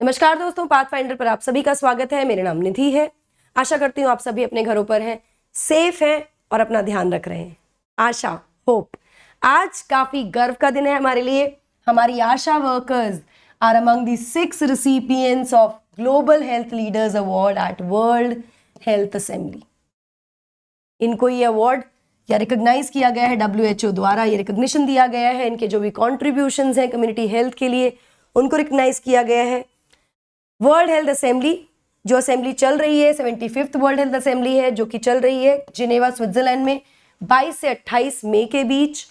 नमस्कार दोस्तों, पाथफाइंडर पर आप सभी का स्वागत है। मेरा नाम निधि है। आशा करती हूँ आप सभी अपने घरों पर हैं, सेफ हैं और अपना ध्यान रख रहे हैं। आशा, होप, आज काफी गर्व का दिन है हमारे लिए। हमारी ASHA workers are among the 6 recipients of global health leaders award at world health assembly. इनको ये अवार्ड या रिकॉग्नाइज किया गया है, WHO द्वारा ये रिकॉग्निशन दिया गया है। इनके जो भी कॉन्ट्रीब्यूशंस हैं कम्युनिटी हेल्थ के लिए, उनको रिकॉग्नाइज किया गया है। वर्ल्ड हेल्थ असेंबली, जो असेंबली चल रही है, 75th वर्ल्ड हेल्थ असेंबली है, जो कि चल रही है जिनेवा स्विट्जरलैंड में 22 से 28 मई के बीच।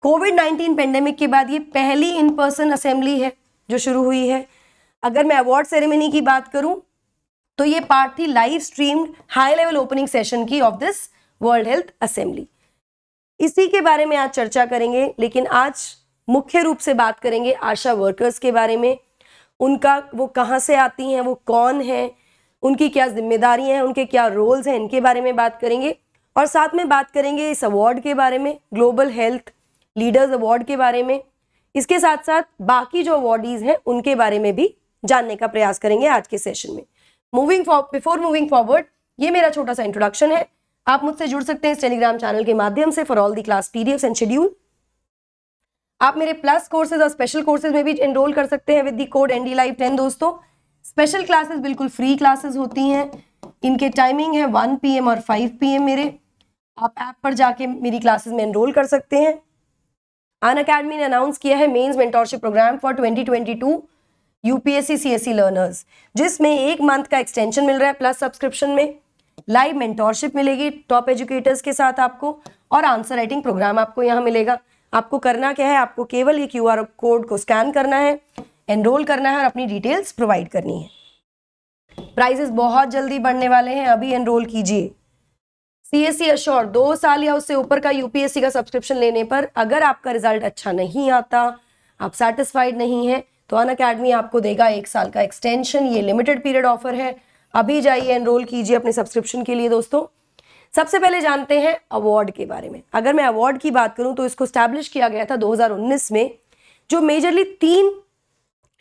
कोविड-19 पेंडेमिक के बाद ये पहली इन पर्सन असेंबली है जो शुरू हुई है। अगर मैं अवार्ड सेरेमनी की बात करूं तो ये पार्ट थी live streamed high level opening session की of this world health assembly. इसी के बारे में आज चर्चा करेंगे, लेकिन आज मुख्य रूप से बात करेंगे आशा वर्कर्स के बारे में। उनका वो कहाँ से आती हैं, वो कौन है, उनकी क्या जिम्मेदारियां हैं, उनके क्या रोल्स हैं, इनके बारे में बात करेंगे। और साथ में बात करेंगे इस अवार्ड के बारे में, ग्लोबल हेल्थ लीडर्स अवार्ड के बारे में। इसके साथ साथ बाकी जो अवार्डीज हैं उनके बारे में भी जानने का प्रयास करेंगे आज के सेशन में। बिफोर मूविंग फॉरवर्ड, ये मेरा छोटा सा इंट्रोडक्शन है। आप मुझसे जुड़ सकते हैं इस टेलीग्राम चैनल के माध्यम से for all the class PDFs and schedule. आप मेरे प्लस कोर्सेज और स्पेशल कोर्सेज में भी एनरोल कर सकते हैं विद द कोड NDLive10। दोस्तों, स्पेशल क्लासेस बिल्कुल फ्री क्लासेस होती हैं। इनके टाइमिंग है 1 PM और 5 PM मेरे। आप ऐप पर जाके मेरी क्लासेस में एनरोल कर सकते हैं। अनअकैडमी ने अनाउंस किया है mains mentorship program for 2022 UPSC CSE learners, जिसमें 1 मंथ का एक्सटेंशन मिल रहा है प्लस सब्सक्रिप्शन में। लाइव मेंटोरशिप मिलेगी टॉप एजुकेटर्स के साथ आपको, और आंसर राइटिंग प्रोग्राम आपको यहाँ मिलेगा। आपको करना क्या है, आपको केवल ये QR कोड को स्कैन करना है, एनरोल करना है और अपनी डिटेल्स प्रोवाइड करनी है। प्राइजेस बहुत जल्दी बढ़ने वाले हैं, अभी एनरोल कीजिए। CSE अश्योर 2 साल या उससे ऊपर का UPSC का सब्सक्रिप्शन लेने पर अगर आपका रिजल्ट अच्छा नहीं आता, आप सेटिस्फाइड नहीं है, तो अनअकैडमी आपको देगा 1 साल का एक्सटेंशन। ये लिमिटेड पीरियड ऑफर है, अभी जाइए एनरोल कीजिए अपने सब्सक्रिप्शन के लिए। दोस्तों, सबसे पहले जानते हैं अवार्ड के बारे में। अगर मैं अवार्ड की बात करूं तो इसको स्टैब्लिश किया गया था 2019 में, जो मेजरली 3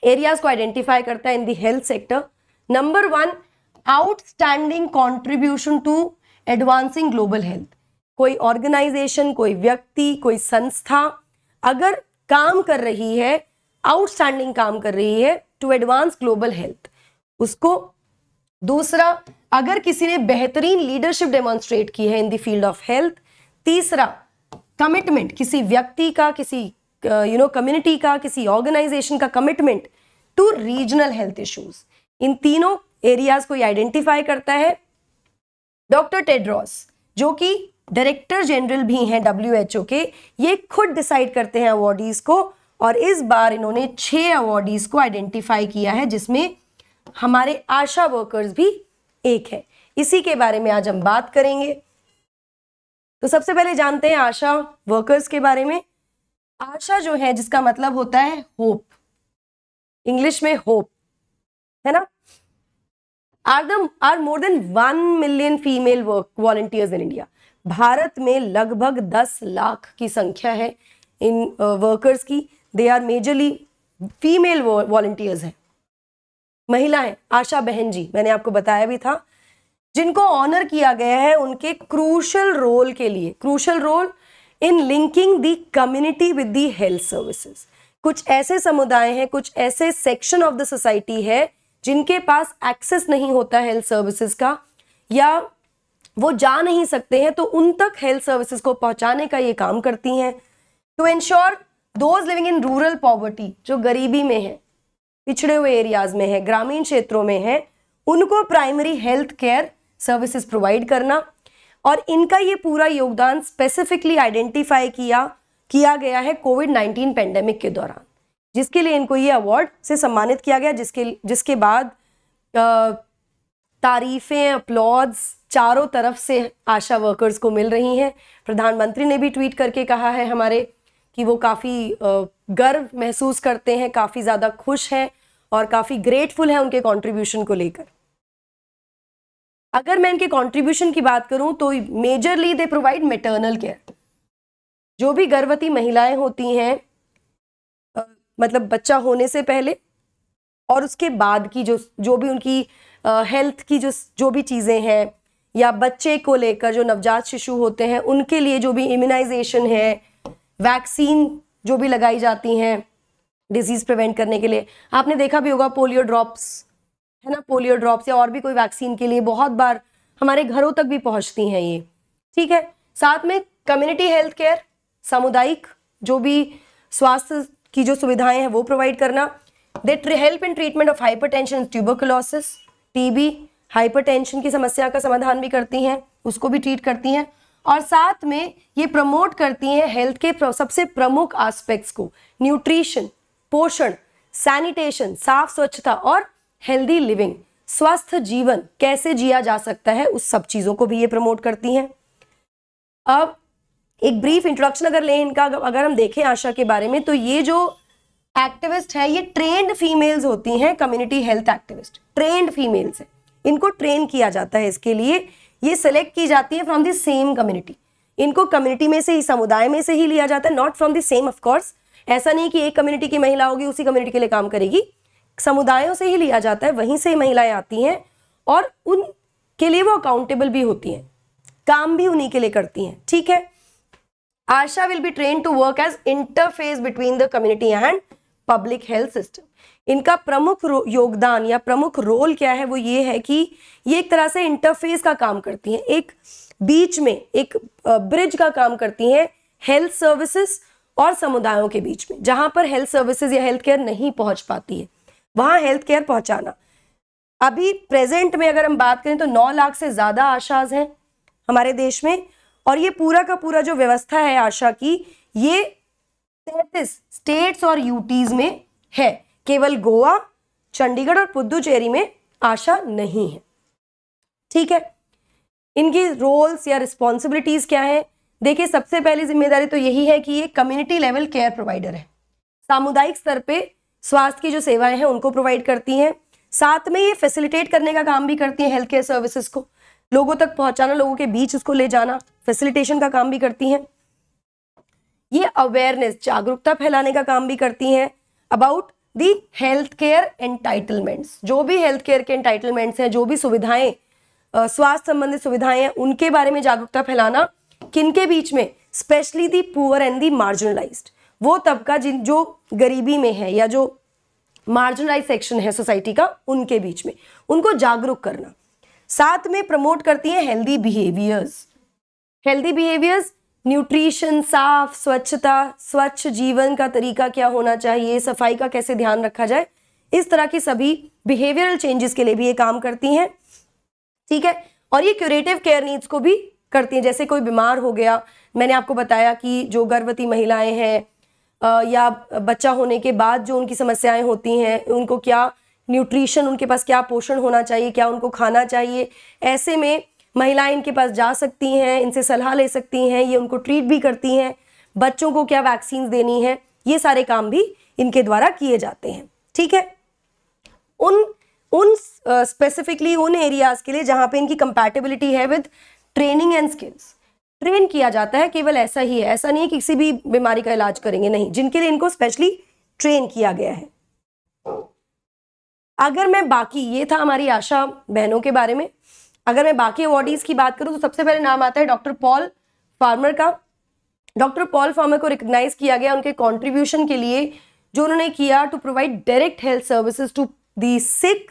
एरियाज को आइडेंटिफाई करता है in the health sector. Number 1, outstanding contribution to advancing global health. कोई ऑर्गेनाइजेशन, कोई व्यक्ति, कोई संस्था अगर काम कर रही है, आउटस्टैंडिंग काम कर रही है टू एडवांस ग्लोबल हेल्थ, उसको। दूसरा, अगर किसी ने बेहतरीन लीडरशिप डेमोन्स्ट्रेट की है in the field of health. तीसरा, कमिटमेंट, किसी व्यक्ति का, किसी कम्युनिटी का, किसी ऑर्गेनाइजेशन का commitment to regional health issues. इन तीनों एरियाज को आइडेंटिफाई करता है डॉक्टर टेड्रोस, जो कि डायरेक्टर जनरल भी हैं WHO के। ये खुद डिसाइड करते हैं अवार्डीज को, और इस बार इन्होंने 6 अवार्डीज को आइडेंटिफाई किया है, जिसमें हमारे आशा वर्कर्स भी एक है। इसी के बारे में आज हम बात करेंगे। तो सबसे पहले जानते हैं आशा वर्कर्स के बारे में। आशा जो है, जिसका मतलब होता है होप, इंग्लिश में होप, है ना। Are more than 1 million female volunteers in India. भारत में लगभग 10 लाख की संख्या है इन वर्कर्स की। They are majorly female volunteers हैं, महिला हैं। आशा बहन जी, मैंने आपको बताया भी था, जिनको ऑनर किया गया है उनके क्रूशल रोल के लिए, crucial role in linking the community with the health services. कुछ ऐसे समुदाय हैं, कुछ ऐसे सेक्शन ऑफ द सोसाइटी है जिनके पास एक्सेस नहीं होता हेल्थ सर्विसेज का, या वो जा नहीं सकते हैं, तो उन तक हेल्थ सर्विसेज को पहुंचाने का ये काम करती हैं। To ensure those living in rural poverty, जो गरीबी में है, पिछड़े हुए एरियाज में है, ग्रामीण क्षेत्रों में है, उनको primary health care services provide करना। और इनका ये पूरा योगदान स्पेसिफिकली आइडेंटिफाई किया गया है कोविड-19 पेंडेमिक के दौरान, जिसके लिए इनको ये अवार्ड से सम्मानित किया गया, जिसके बाद तारीफें, अपलॉड्स चारों तरफ से आशा वर्कर्स को मिल रही हैं। प्रधानमंत्री ने भी ट्वीट करके कहा है हमारे कि वो काफ़ी गर्व महसूस करते हैं, काफ़ी ज़्यादा खुश हैं और काफ़ी ग्रेटफुल है उनके कंट्रीब्यूशन को लेकर। अगर मैं इनके कंट्रीब्यूशन की बात करूं तो majorly they provide maternal care. जो भी गर्भवती महिलाएं होती हैं, मतलब बच्चा होने से पहले और उसके बाद की जो भी उनकी हेल्थ की जो भी चीज़ें हैं, या बच्चे को लेकर जो नवजात शिशु होते हैं उनके लिए जो भी इम्यूनाइजेशन है, वैक्सीन जो भी लगाई जाती हैं डिजीज प्रिवेंट करने के लिए, आपने देखा भी होगा पोलियो ड्रॉप्स है ना, पोलियो ड्रॉप्स या और भी कोई वैक्सीन के लिए बहुत बार हमारे घरों तक भी पहुंचती हैं ये, ठीक है। साथ में कम्युनिटी हेल्थ केयर, सामुदायिक जो भी स्वास्थ्य की जो सुविधाएं हैं वो प्रोवाइड करना। They help in treatment of hypertension, tuberculosis, TB, hypertension की समस्या का समाधान भी करती हैं, उसको भी ट्रीट करती हैं। और साथ में ये प्रमोट करती हैं हेल्थ के सबसे प्रमुख एस्पेक्ट्स को, न्यूट्रिशन, पोषण, सैनिटेशन, साफ स्वच्छता और हेल्दी लिविंग, स्वस्थ जीवन कैसे जिया जा सकता है, उस सब चीजों को भी ये प्रमोट करती हैं। अब एक ब्रीफ इंट्रोडक्शन अगर लें इनका, अगर हम देखें आशा के बारे में, तो ये जो एक्टिविस्ट है ये ट्रेंड फीमेल्स होती हैं, community health activist trend females है, इनको ट्रेन किया जाता है इसके लिए, ये सिलेक्ट की जाती है फ्रॉम द सेम कम्युनिटी, इनको कम्युनिटी में से ही, समुदाय में से ही लिया जाता है, not from the same of course. ऐसा नहीं कि एक कम्युनिटी की महिला होगी उसी कम्युनिटी के लिए काम करेगी, समुदायों से ही लिया जाता है, वहीं से महिलाएं आती हैं और उनके लिए वो अकाउंटेबल भी होती हैं, काम भी उन्हीं के लिए करती हैं, ठीक है। ASHA will be train to work as interface between the community and public health system. इनका प्रमुख योगदान या प्रमुख रोल क्या है, वो ये है कि ये एक तरह से इंटरफेस का काम करती हैं, एक बीच में एक ब्रिज का काम करती हैं हेल्थ सर्विसेज और समुदायों के बीच में, जहां पर हेल्थ सर्विसेज या हेल्थ केयर नहीं पहुंच पाती है वहां हेल्थ केयर पहुंचाना। अभी प्रेजेंट में अगर हम बात करें तो 9 लाख से ज्यादा आशाज हैं हमारे देश में, और ये पूरा का पूरा जो व्यवस्था है आशा की, ये 33 स्टेट्स और यूटीज में है, केवल गोवा, चंडीगढ़ और पुदुचेरी में आशा नहीं है, ठीक है। इनकी रोल्स या रिस्पॉन्सिबिलिटीज क्या है, देखिए सबसे पहली जिम्मेदारी तो यही है कि ये कम्युनिटी लेवल केयर प्रोवाइडर है, सामुदायिक स्तर पे स्वास्थ्य की जो सेवाएं हैं उनको प्रोवाइड करती हैं। साथ में ये फैसिलिटेट करने का काम भी करती हैं, हेल्थ केयर सर्विसेज को लोगों तक पहुंचाना, लोगों के बीच उसको ले जाना, फैसिलिटेशन का काम भी करती हैं। ये अवेयरनेस, जागरूकता फैलाने का काम भी करती हैं about the health care entitlements, जो भी हेल्थ केयर के एंटाइटलमेंट्स हैं, जो भी सुविधाएं, स्वास्थ्य संबंधित सुविधाएं हैं, उनके बारे में जागरूकता फैलाना, किनके बीच में, specially the poor and the marginalised, वो तबका जो गरीबी में है या जो मार्जिनलाइज सेक्शन है सोसाइटी का, उनके बीच में उनको जागरूक करना। साथ में प्रमोट करती हैं हेल्दी बिहेवियर्स, न्यूट्रिशन, साफ स्वच्छता, स्वच्छ जीवन का तरीका क्या होना चाहिए, सफाई का कैसे ध्यान रखा जाए, इस तरह की सभी बिहेवियरल चेंजेस के लिए भी ये काम करती हैं, ठीक है। और ये क्यूरेटिव केयर नीड्स को भी करती हैं, जैसे कोई बीमार हो गया, मैंने आपको बताया कि जो गर्भवती महिलाएं हैं या बच्चा होने के बाद जो उनकी समस्याएं होती हैं, उनको क्या न्यूट्रिशन, उनके पास क्या पोषण होना चाहिए, क्या उनको खाना चाहिए, ऐसे में महिलाएं इनके पास जा सकती हैं, इनसे सलाह ले सकती हैं, ये उनको ट्रीट भी करती हैं, बच्चों को क्या वैक्सीन देनी है, ये सारे काम भी इनके द्वारा किए जाते हैं, ठीक है। उन स्पेसिफिकली उन एरियाज के लिए जहां पे इनकी कंपैटिबिलिटी है with training and skills, train किया जाता है, केवल ऐसा ही है, ऐसा नहीं है कि किसी भी बीमारी का इलाज करेंगे, नहीं, जिनके लिए इनको स्पेशली ट्रेन किया गया है। अगर मैं बाकी, ये था हमारी आशा बहनों के बारे में, अगर मैं बाकी अवॉर्डीज की बात करूं तो सबसे पहले नाम आता है डॉक्टर पॉल फार्मर का। डॉक्टर पॉल फार्मर को रिकॉग्नाइज किया गया उनके कंट्रीब्यूशन के लिए, जो उन्होंने किया to provide direct health services to the sick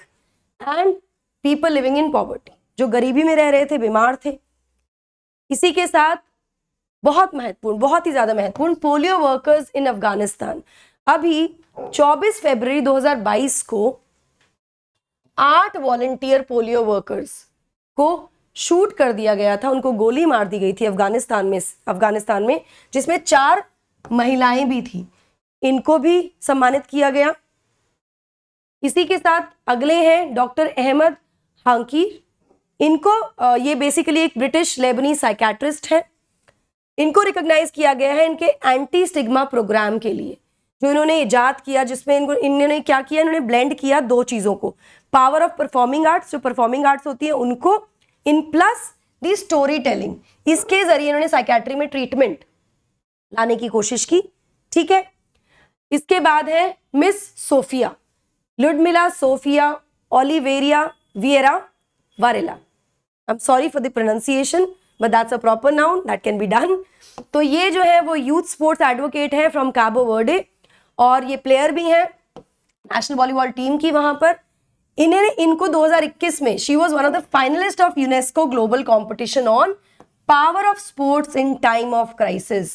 and people living in poverty, जो गरीबी में रह रहे थे, बीमार थे। इसी के साथ बहुत महत्वपूर्ण, बहुत ही ज्यादा महत्वपूर्ण, पोलियो वर्कर्स इन अफगानिस्तान। अभी 24 फरवरी 2022 को 8 वॉलंटियर पोलियो वर्कर्स को शूट कर दिया गया था, उनको गोली मार दी गई थी अफगानिस्तान में, जिसमें 4 महिलाएं भी थी, इनको भी सम्मानित किया गया। इसी के साथ अगले हैं डॉक्टर अहमद हांकीर, इनको ये बेसिकली एक ब्रिटिश लेबनीज साइकेट्रिस्ट है, इनको रिकॉग्नाइज किया गया है इनके एंटी स्टिग्मा प्रोग्राम के लिए, जो इन्होंने इजाद किया, जिसमें इन्होंने क्या किया, इन्होंने ब्लेंड किया 2 चीजों को, पावर ऑफ परफॉर्मिंग आर्ट्स, जो परफॉर्मिंग आर्ट्स होती है उनको, in plus the story telling, इसके जरिए इन्होंने साइकेट्री में ट्रीटमेंट लाने की कोशिश की, ठीक है। इसके बाद है miss Sophia, Ludmila Sophia Oliveira Vieira Varela. I am sorry for the pronunciation but that's a proper noun, that can be done. तो ये जो है वो यूथ स्पोर्ट्स एडवोकेट हैं फ्रॉम कैबो वर्डे और ये प्लेयर भी हैं नेशनल वॉलीबॉल टीम की वहां पर. इनको 2021 में she was one of the finalist of UNESCO global competition on power of sports in time of crisis.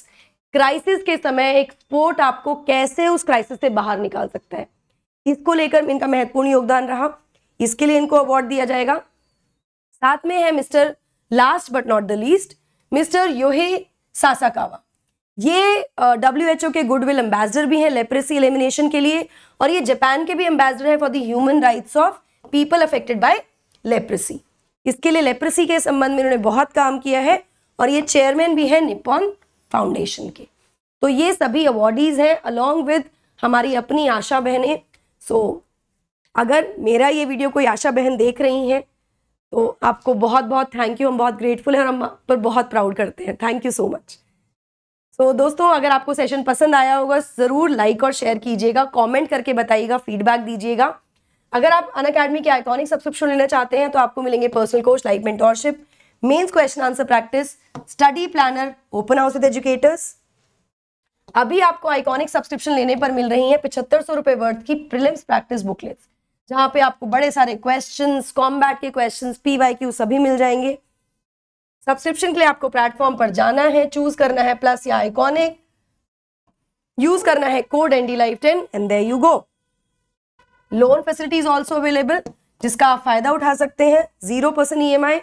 Crisis के समय एक स्पोर्ट आपको कैसे उस क्राइसिस से बाहर निकाल सकता है, इसको लेकर इनका महत्वपूर्ण योगदान रहा. इसके लिए इनको अवार्ड दिया जाएगा. साथ में है mister last but not the least mister Yohei Sasakawa. ये WHO के गुडविल एम्बेसडर भी हैं लेप्रेसी एलिमिनेशन के लिए और ये जापान के भी एम्बेसडर हैं for the human rights of people affected by leprosy. इसके लिए लेप्रेसी के संबंध में इन्होंने बहुत काम किया है और ये चेयरमैन भी है निप्पॉन फाउंडेशन के. तो ये सभी अवार्डीज हैं अलॉन्ग विद हमारी अपनी आशा बहनें. सो अगर मेरा ये वीडियो कोई आशा बहन देख रही हैं तो आपको बहुत बहुत थैंक यू. हम बहुत ग्रेटफुल हैं और हम पर बहुत प्राउड करते हैं. Thank you so much. So दोस्तों, अगर आपको सेशन पसंद आया होगा ज़रूर लाइक और शेयर कीजिएगा, कमेंट करके बताइएगा, फीडबैक दीजिएगा. अगर आप अनअकैडमी के आइकॉनिक सब्सक्रिप्शन लेना चाहते हैं तो आपको मिलेंगे personal coach, live mentorship, mains question answer practice, study planner, open house with educators. अभी आपको आइकॉनिक सब्सक्रिप्शन लेने पर मिल रही है 7500 रुपए वर्थ की प्रीलिम्स प्रैक्टिस बुकलेट्स, जहां पे आपको बड़े सारे क्वेश्चंस, कॉम्बैट के क्वेश्चंस, PYQ सभी मिल जाएंगे. सब्सक्रिप्शन के लिए आपको प्लेटफॉर्म पर जाना है, चूज करना है प्लस या आइकॉनिक, यूज करना है code NDLive10 and there you go. Loan facilities also available जिसका आप फायदा उठा सकते हैं. 0% EMI.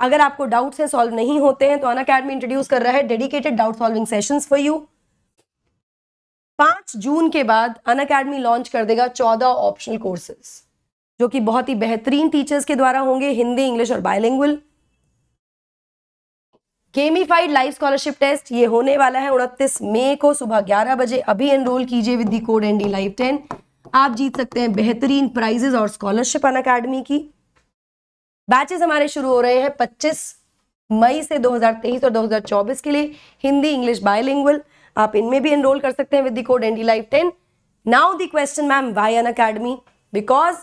अगर आपको डाउट्स हैं सॉल्व नहीं होते हैं तो अनअकैडमी इंट्रोड्यूस कर रहा है dedicated doubt solving sessions for you. 5 जून के बाद अनअकैडमी लॉन्च कर देगा 14 ऑप्शनल कोर्सेज जो कि बहुत ही बेहतरीन टीचर्स के द्वारा होंगे, हिंदी, इंग्लिश और bilingual. Gamified live scholarship test ये होने वाला है 29 मई को सुबह 11 बजे. अभी एनरोल कीजिए विद द कोड NDLive10. आप जीत सकते हैं बेहतरीन प्राइजेस और स्कॉलरशिप अनअकैडमी की. बैचेस हमारे शुरू हो रहे हैं 25 मई से 2023 और 2024 के लिए, हिंदी, इंग्लिश, बायलिंगुअल. आप इनमें भी एनरोल कर सकते हैं with the code NDLive10. Now the question ma'am, why Unacademy? Because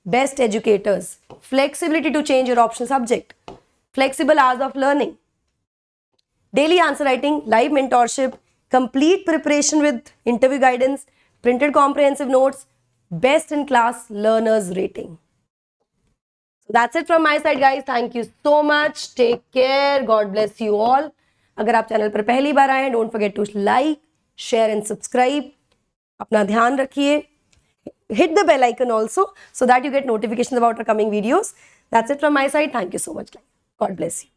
best educators, flexibility to change your optional subject, flexible hours of learning, daily answer writing, live mentorship, complete preparation with interview guidance, printed comprehensive notes, best in class learners rating. So that's it from my side guys. Thank you so much. Take care. God bless you all. अगर आप channel पर पहली बार आए हैं, don't forget to like, share and subscribe. अपना ध्यान रखिए. Hit the bell icon also so that you get notifications about our coming videos. That's it from my side. Thank you so much. God bless you.